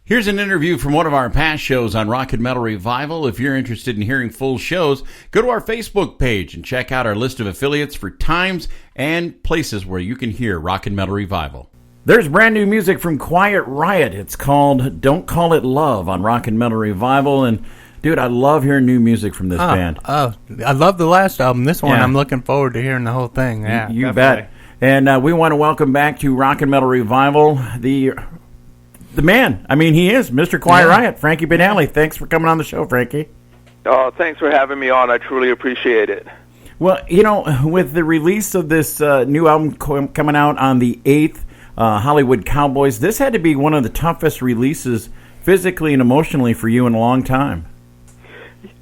Here's an interview from one of our past shows on Rock and Metal Revival. If you're interested in hearing full shows, go to our Facebook page and check out our list of affiliates for times and places where you can hear Rock and Metal Revival. There's brand new music from Quiet Riot. It's called Don't Call It Love on Rock and Metal Revival. And, dude, I love hearing new music from this band. Oh, I love the last album. This one, I'm looking forward to hearing the whole thing. Yeah, you bet. And we want to welcome back to Rock and Metal Revival the man. I mean, he is Mr. Quiet Riot, Frankie-Banali. Thanks for coming on the show, Frankie. Oh, thanks for having me on. I truly appreciate it. Well, you know, with the release of this new album coming out on the 8th, Hollywood Cowboys, this had to be one of the toughest releases physically and emotionally for you in a long time.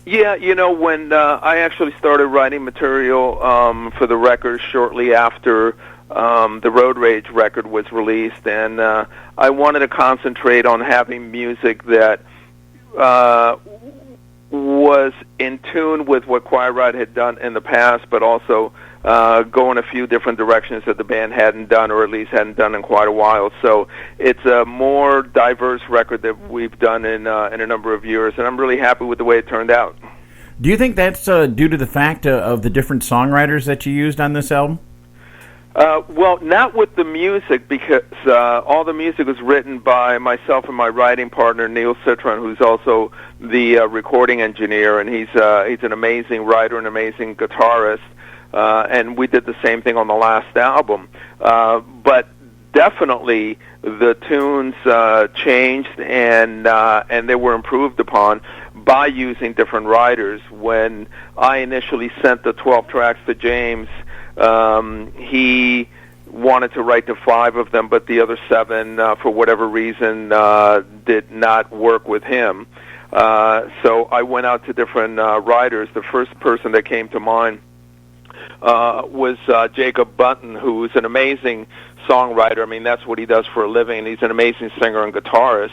Yeah, you know, when I actually started writing material for the record shortly after the Road Rage record was released, and I wanted to concentrate on having music that was in tune with what Quiet Riot had done in the past, but also go in a few different directions that the band hadn't done, or at least hadn't done in quite a while. So it's a more diverse record that we've done in a number of years, and I'm really happy with the way it turned out. Do you think that's due to the fact of the different songwriters that you used on this album? Well, not with the music, because all the music was written by myself and my writing partner, Neil Citron, who's also the recording engineer, and he's an amazing writer and amazing guitarist, and we did the same thing on the last album. But definitely the tunes changed, and they were improved upon by using different writers. When I initially sent the 12 tracks to James, he wanted to write to 5 of them, but the other 7, for whatever reason, did not work with him. So I went out to different writers. The first person that came to mind was Jacob Bunton, who's an amazing songwriter. I mean, that's what he does for a living, and he's an amazing singer and guitarist.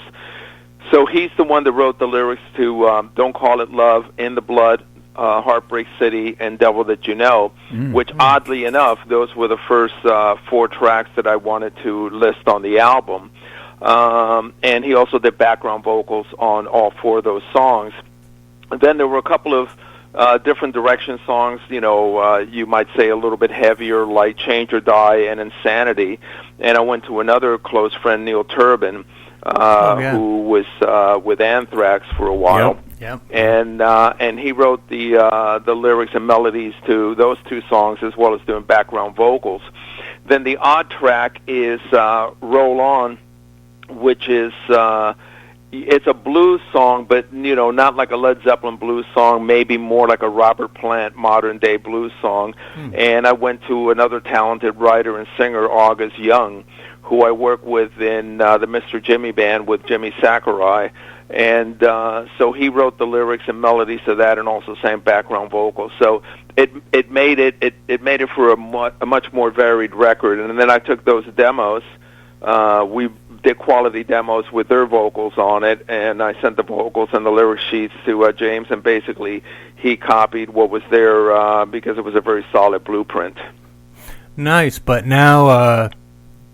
So he's the one that wrote the lyrics to Don't Call It Love, In the Blood, Heartbreak City, and Devil That You Know, which, oddly enough, those were the first 4 tracks that I wanted to list on the album. And he also did background vocals on all 4 of those songs. Then there were a couple of different direction songs, you know, you might say a little bit heavier, like Change or Die and Insanity. And I went to another close friend, Neil Turbin, who was with Anthrax for a while. Yep. And he wrote the lyrics and melodies to those 2 songs, as well as doing background vocals. Then the odd track is Roll On, which is it's a blues song, but you know, not like a Led Zeppelin blues song, maybe more like a Robert Plant modern day blues song. And I went to another talented writer and singer, August Young, who I work with in the Mr. Jimmy Band with Jimmy Sakurai. And so he wrote the lyrics and melodies to that, and also sang background vocals. So it made it for a much more varied record. And then I took those demos. We did quality demos with their vocals on it, and I sent the vocals and the lyric sheets to James, and basically he copied what was there because it was a very solid blueprint. Nice, but now,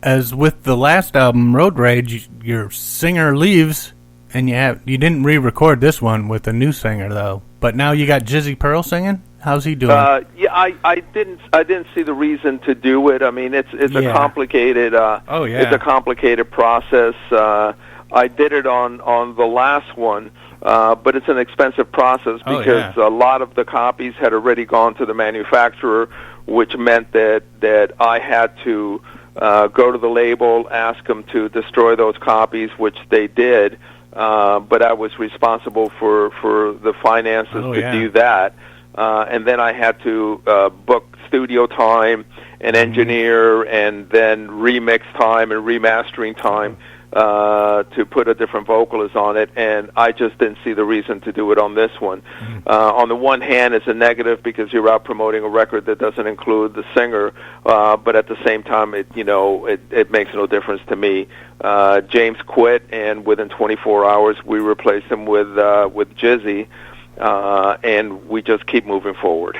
as with the last album, Road Rage, your singer leaves, and you didn't re-record this one with a new singer though. But now you got Jizzy Pearl singing. How's he doing? Yeah, I didn't see the reason to do it. I mean, it's a complicated it's a complicated process. I did it on the last one, but it's an expensive process because a lot of the copies had already gone to the manufacturer, which meant that I had to go to the label, ask them to destroy those copies, which they did. But I was responsible for the finances to do that. And then I had to book studio time and engineer, and then remix time and remastering time to put a different vocalist on it, and I just didn't see the reason to do it on this one. On the one hand, it's a negative because you're out promoting a record that doesn't include the singer, but at the same time, it makes no difference to me. James quit, and within 24 hours, we replaced him with Jizzy, and we just keep moving forward.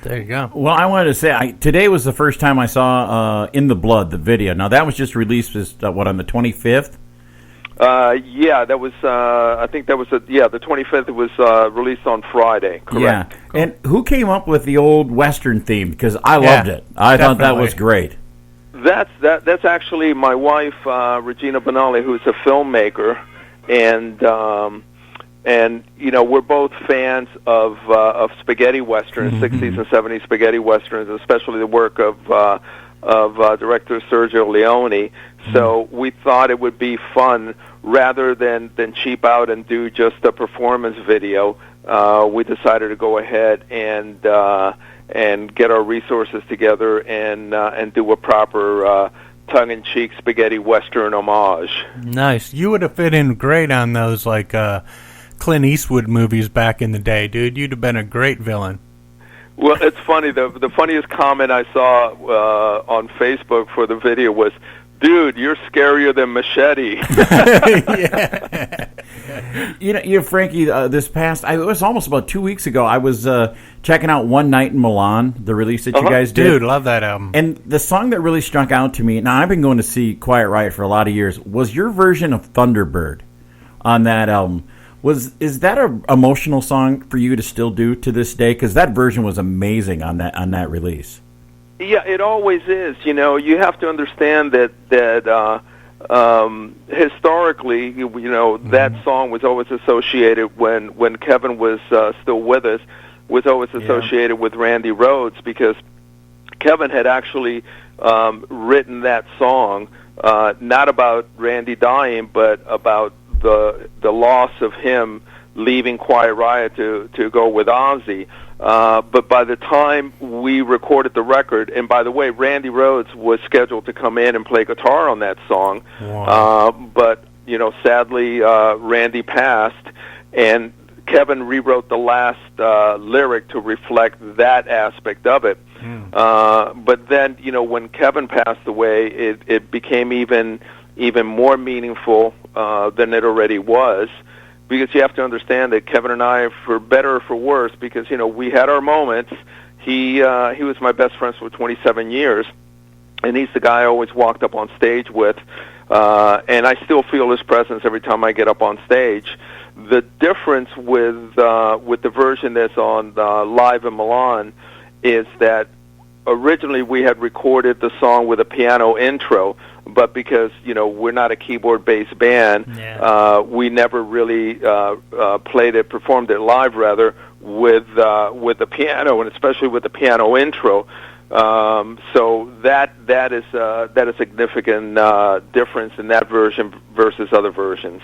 There you go. Well, I wanted to say, today was the first time I saw In the Blood, the video. Now, that was just released, on the 25th? Yeah, that was. I think that was. The 25th. It was released on Friday. Correct. Yeah. And who came up with the old Western theme? Because I loved it. I thought that was great. That's actually my wife, Regina Banali, who's a filmmaker, and we're both fans of spaghetti westerns, 60s and 70s spaghetti westerns, especially the work of director Sergio Leone. So we thought it would be fun, rather than cheap out and do just a performance video. We decided to go ahead and get our resources together and do a proper tongue-in-cheek spaghetti western homage. Nice. You would have fit in great on those Clint Eastwood movies back in the day, dude. You'd have been a great villain. Well, it's funny. The funniest comment I saw on Facebook for the video was, "Dude, you're scarier than Machete." Yeah. Frankie, this past, it was almost about 2 weeks ago, I was checking out One Night in Milan, the release that you guys did. Dude, love that album. And the song that really struck out to me, now I've been going to see Quiet Riot for a lot of years, was your version of Thunderbird on that album. Is that an emotional song for you to still do to this day? Because that version was amazing on that release. Yeah, it always is. You have to understand that historically, that song was always associated when Kevin was still with us, was always associated with Randy Rhoads, because Kevin had actually written that song not about Randy dying, but about the loss of him leaving Quiet Riot to go with Ozzy. But by the time we recorded the record, and by the way, Randy Rhoads was scheduled to come in and play guitar on that song, but sadly Randy passed, and Kevin rewrote the last lyric to reflect that aspect of it. But then, when Kevin passed away, it became even more meaningful than it already was. Because you have to understand that Kevin and I, for better or for worse, because we had our moments. He was my best friend for 27 years, and he's the guy I always walked up on stage with, and I still feel his presence every time I get up on stage. The difference with the version that's on Live in Milan is that originally we had recorded the song with a piano intro, but because we're not a keyboard-based band, we never really performed it live, rather, with the piano, and especially with the piano intro. So that is a significant difference in that version versus other versions.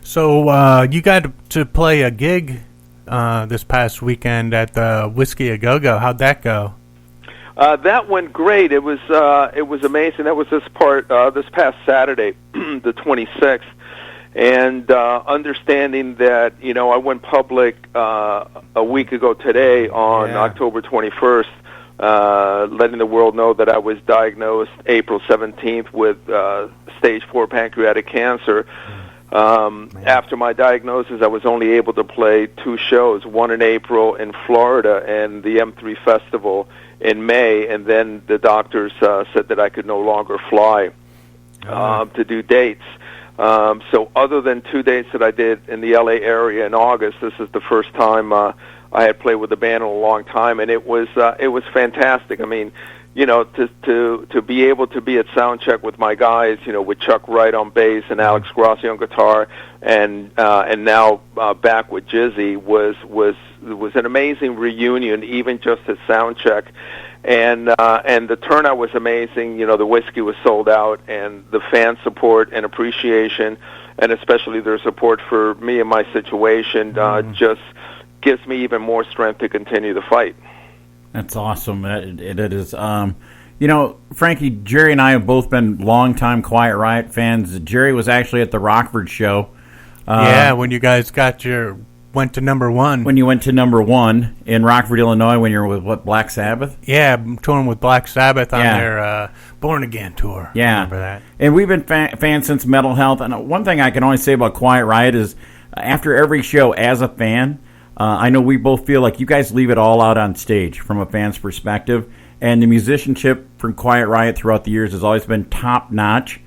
So you got to play a gig this past weekend at the Whiskey A Go Go. How'd that go? That went great. It was amazing. That was this past Saturday, the 26th, and understanding that I went public a week ago today on October 21st, letting the world know that I was diagnosed April 17th with stage 4 pancreatic cancer. After my diagnosis, I was only able to play 2 shows, one in April in Florida and the M3 Festival in May, and then the doctors said that I could no longer fly to do dates. So other than 2 dates that I did in the LA area in August, this is the first time I had played with the band in a long time, and it was fantastic. I mean, to be able to be at sound check with my guys, with Chuck Wright on bass and Alex Grossi on guitar, and now back with Jizzy was an amazing reunion, even just at sound check, and the turnout was amazing. The whiskey was sold out, and the fan support and appreciation, and especially their support for me and my situation, just gives me even more strength to continue the fight. That's awesome. It is. Frankie, Jerry and I have both been longtime Quiet Riot fans. Jerry was actually at the Rockford show. When you guys went to number 1. When you went to number 1 in Rockford, Illinois, when you were with, Black Sabbath? Yeah, touring with Black Sabbath on their Born Again tour. Yeah. I remember that. And we've been fans since Metal Health. And one thing I can only say about Quiet Riot is after every show, as a fan, I know we both feel like you guys leave it all out on stage from a fan's perspective, and the musicianship from Quiet Riot throughout the years has always been top-notch.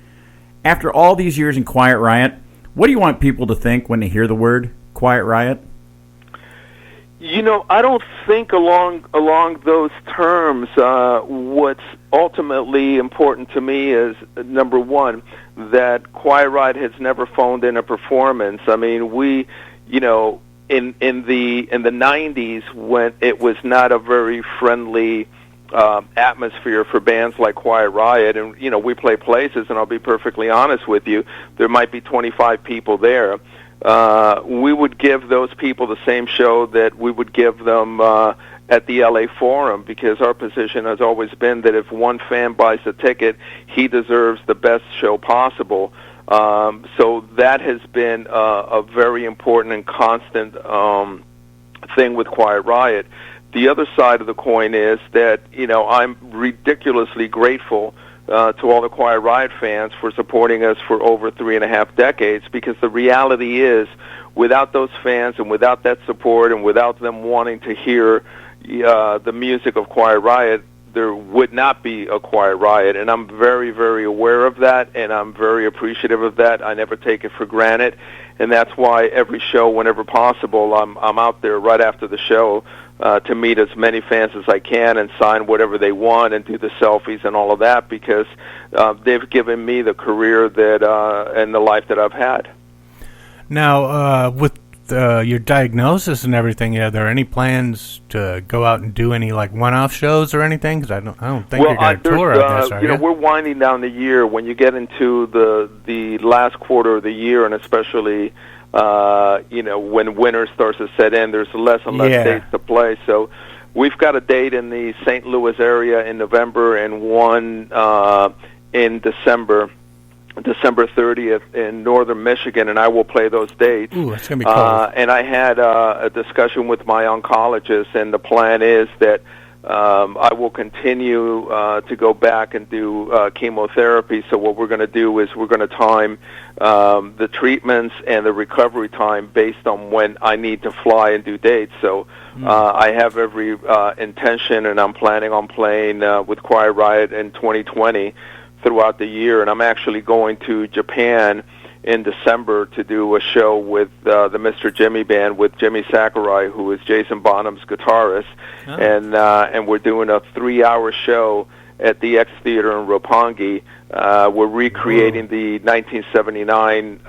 after all these years in Quiet Riot, what do you want people to think when they hear the word Quiet Riot? I don't think along those terms. What's ultimately important to me is, number one, that Quiet Riot has never phoned in a performance. I mean, we, in the 90s, when it was not a very friendly atmosphere for bands like Quiet Riot, and we play places, and I'll be perfectly honest with you, there might be 25 people there. We would give those people the same show that we would give them at the LA Forum, because our position has always been that if one fan buys a ticket, he deserves the best show possible. So that has been a very important and constant thing with Quiet Riot. The other side of the coin is that, I'm ridiculously grateful to all the Quiet Riot fans for supporting us for over 3.5 decades, because the reality is, without those fans and without that support and without them wanting to hear the music of Quiet Riot, there would not be a Quiet Riot. And I'm very, very aware of that, and I'm very appreciative of that. I never take it for granted, and that's why every show, whenever possible, I'm out there right after the show to meet as many fans as I can and sign whatever they want and do the selfies and all of that, because they've given me the career that and the life that I've had. Now, with your diagnosis and everything, are there any plans to go out and do any one-off shows or anything? Because I don't think you're going to tour, I guess, are you? We're winding down the year. When you get into the last quarter of the year, and especially when winter starts to set in, there's less and less dates to play. So we've got a date in the St. Louis area in November and one in December 30th in northern Michigan, and I will play those dates. Ooh, that's going to be cool. And I had a discussion with my oncologist, and the plan is that I will continue to go back and do chemotherapy. So what we're going to do is we're going to time the treatments and the recovery time based on when I need to fly and do dates. So I have every intention, and I'm planning on playing with Quiet Riot in 2020 throughout the year. And I'm actually going to Japan in December to do a show with the Mr. Jimmy Band with Jimmy Sakurai, who is Jason Bonham's guitarist. Oh. And we're doing a 3-hour show at the X Theater in Roppongi. We're recreating the 1979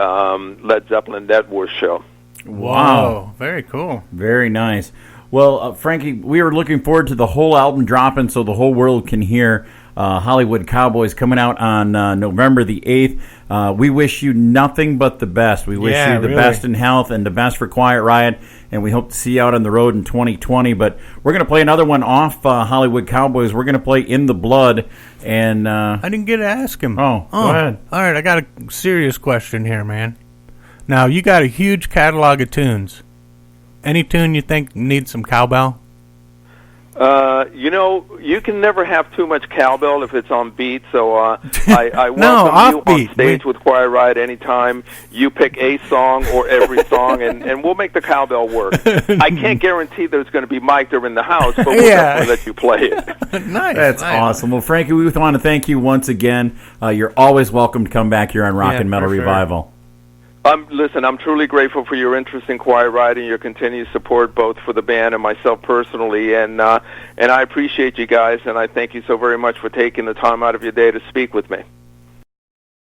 Led Zeppelin Dead War show. Wow. Very cool. Very nice. Well, Frankie, we are looking forward to the whole album dropping so the whole world can hear Hollywood Cowboys coming out on November the 8th. We wish you nothing but the best. We wish you the best in health and the best for Quiet Riot, and we hope to see you out on the road in 2020. But we're going to play another one off Hollywood Cowboys. We're going to play In the Blood. And I didn't get to ask him. Oh, go ahead. All right, I got a serious question here, man. Now, you got a huge catalog of tunes. Any tune you think needs some cowbell? You can never have too much cowbell if it's on beat, so I welcome you on stage with Quiet Riot anytime. You pick a song or every song, and we'll make the cowbell work. I can't guarantee there's going to be mic during the house, but we'll definitely let you play it. Nice. That's awesome. Well, Frankie, we want to thank you once again. You're always welcome to come back here on Rock and Metal Revival. Listen, I'm truly grateful for your interest in Quiet Riot and your continued support, both for the band and myself personally. And I appreciate you guys, and I thank you so very much for taking the time out of your day to speak with me.